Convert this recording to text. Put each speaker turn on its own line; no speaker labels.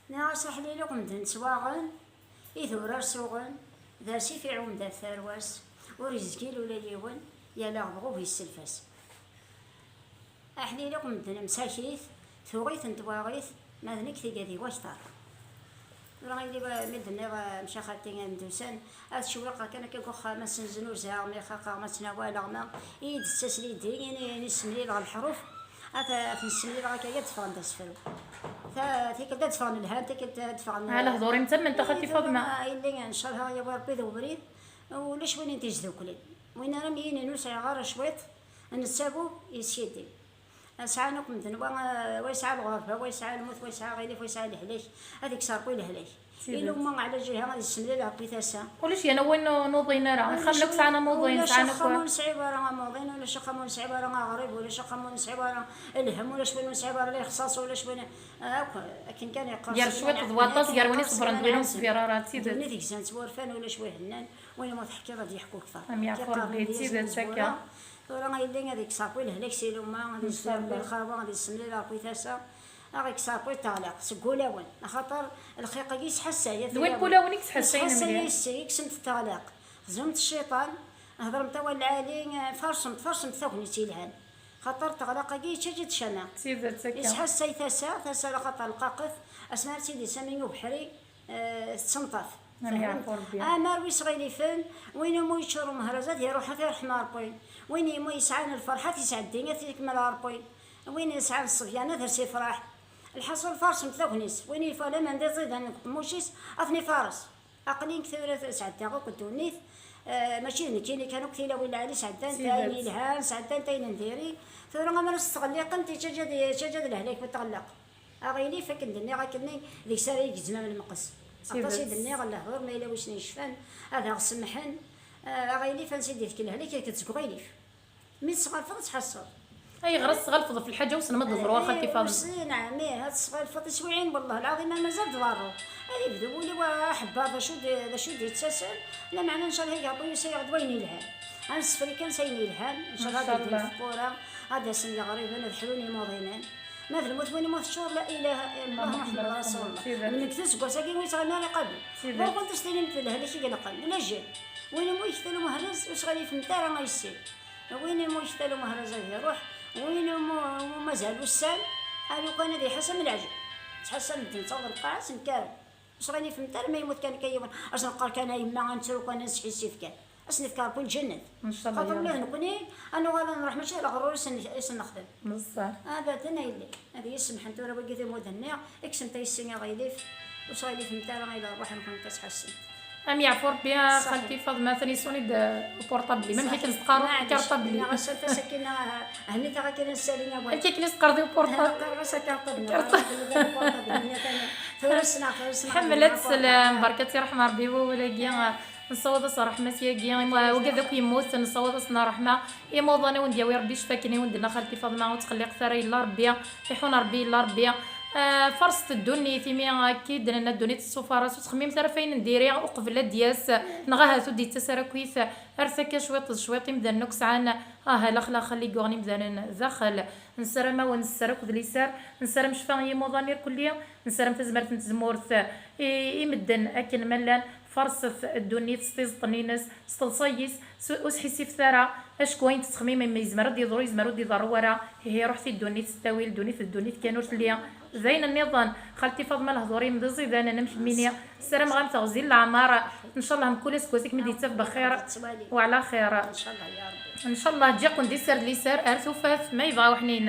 ناس حلي لكم دن سواغن إذا رسوغن ذا سيفعون ذا ثارواس ورزقيل ولا ليون يا لغبغو في السلفاس أحلي لكم دن مساكيث ثوغيث انتواغيث ما ذنك ثقادي واشتار راني مدنا مشى خالتي ندوسان الشواقه كان كيكو خامس نزنو زها مي خاقا ما تناوالغ ما يد التسلي ديني نسمي لغ الحروف هذا في السمي لغ كي تفرن تسفرو ثيك تدفعن الهان تيك تدفعن
على هضوري متم انت خالتي فاطمه
اللي ان شاء الله يا ربي ذو بريد وليش وين تجدو كلي وين انا ميني نوسع غار شويط نسابو يسيدي ساعة نقوم ذنبا ويسعى الغرفة ويسعى الموت ويسعى غيلف ويسعى الهليش هذيك صار الهليش إلا ما على جهة غادي السملة لا بيثاسا
وليش أنا وين نوضينا راه خلك ساعنا موضين ساعنا
شخمون صعيبة راه موضين ولا شخمون صعيبة راه غريب ولا شخمون صعيبة راه الهم ولا شوين صعيبة راه خصاص ولا شوين لكن كان يقص
يا شوية ضواطات يا وين صبر ندوينهم سفيرارات
سيدي ذيك زين تورفان ولا شويه هنان وين ما تحكي غادي يحكوا كثر
أم يعفر بيتي ذات سكة
راه غايلين هذيك صافي لهلاك سيلو ما غادي يصير بالخاوه غادي السملة لا بيثاسا غيك صافي طالق سكولاون خاطر الخيقه كيس حسايه
وين كولاونيك تحسين
مليح حسايه كسمت الطلاق زمت الشيطان هضر متوا العالي فرشمت ثوبني تيلهان خاطر طلاقه كي تجد شنا
سيدة سكة
يسحسي ثسا خاطر القاقث اسمع سيدي سامينو بحري تسنطف امر ويصغيلي فين وين مو يشرو مهرجات يروح في الحمار بوين وين مو يسعان الفرحه تسعى الدنيا تكمل عربوين وين يسعى الصبيانه ذا فرح الحصول فارس مثلونيس وين يفعل من ذا زيد انا موشيس اثني فارس اقلين كثير سعدتها كنت ونيث ماشي كيني كانوا كثير ولا علي سعدان تايني الهان سعدان تاين نديري ثورة ما نستغلي قمتي تجد الهلاك بتغلق اغيلي فكن دني غاكني ذيك ساره يجزنا من المقص عطاسي دني غلا هور ما الا واش نشفان هذا غسمحن اغيلي فنسيدي ذيك الهلاك كتسقغيليف من صغار فقط تحصل
اي غرس غلفظ في الحاجه وسنا ما تضروا خالتي فاطمه
نعم هاد الصغار فاطمه سويعين والله العظيم ما مازال ضروا هذه بدو لي وحبه شو يتساسل لا معنى ان شاء الله يعطيو يسيغ دوين يلهان انا السفري كان سايني يلهان ان شاء الله غادي الفقوره هذا سن غريب انا الحلوني موضينين ما في الموت وين موت الشهور لا اله الا الله محمد رسول الله من كثس قوساكي وين صغينا قبل وقلت استلم في الهلاك قال قبل لا جي وين مو يشتلوا مهرز واش غادي في الدار ما يصير وين مو يشتلوا مهرز يروح وين مازال السال هذا كان هذه حسن العجب تحسن تصور القاعس نكار واش غادي في الدار ما يموت كان كيوم اش نقال كان يما غنسلو كان نسحي السيف كان اسني كار كل جنة
ان شاء الله
خاطر الله نكوني انا غادي نروح ماشي لغرور نخدم
بصح
ابدا يلي هذه يسمح انت راه باقي مودنا اكسم تيسيني غيليف واش غادي في الدار غير نروح نكون كتحسن
ام يعفر بها خالتي فاطمه ثاني سوني بورطابلي ما مشيت نسقر كارطابلي
انا غسلت سكينه هني تا غادي نسالينا بغيت
انت كني سقر ديال بورطابلي حملت السلام بركتي رحمه ربي ولاكيا نصوض صراحه مسياكيا وكذاك يموت نصوض صنا رحمه يموضني وندياوي ربي شفاكني وندنا خالتي فاطمه وتخليق ثري الله ربي يحون ربي الله ربي فرصة الدنيا ثمي أكيد لأن الدنيا السفارة تخميم ترى فين نديري وقبل دياس نغاها تودي تسرى كويس أرثك شويط مدن نكسعان لا خلي قغني مدن زخل نسرم ونسرك ذليسار نسرم شفاغي موضانير كلية نسرم تزمرت نتزمورث يمدن أكن ملان فرصة الدنيا تستيز طنينس ستلصيس وسحيسي في ثرى اشكوين تسخميم ما يزمر دي ضرو يزمرو دي ضرورة هي روحتي الدنيا تستوي الدنيا كانوا ليا زين النظام خالتي فاطمه الهضوري مدزي انا نمشي منيا السلام غام تغزي العماره ان شاء الله كل سكوتك مدي تف بخير وعلى خير
ان شاء الله يا ربي
ان شاء الله تجي قندي سر لي سر ارث وفاف ما يبغى وحنين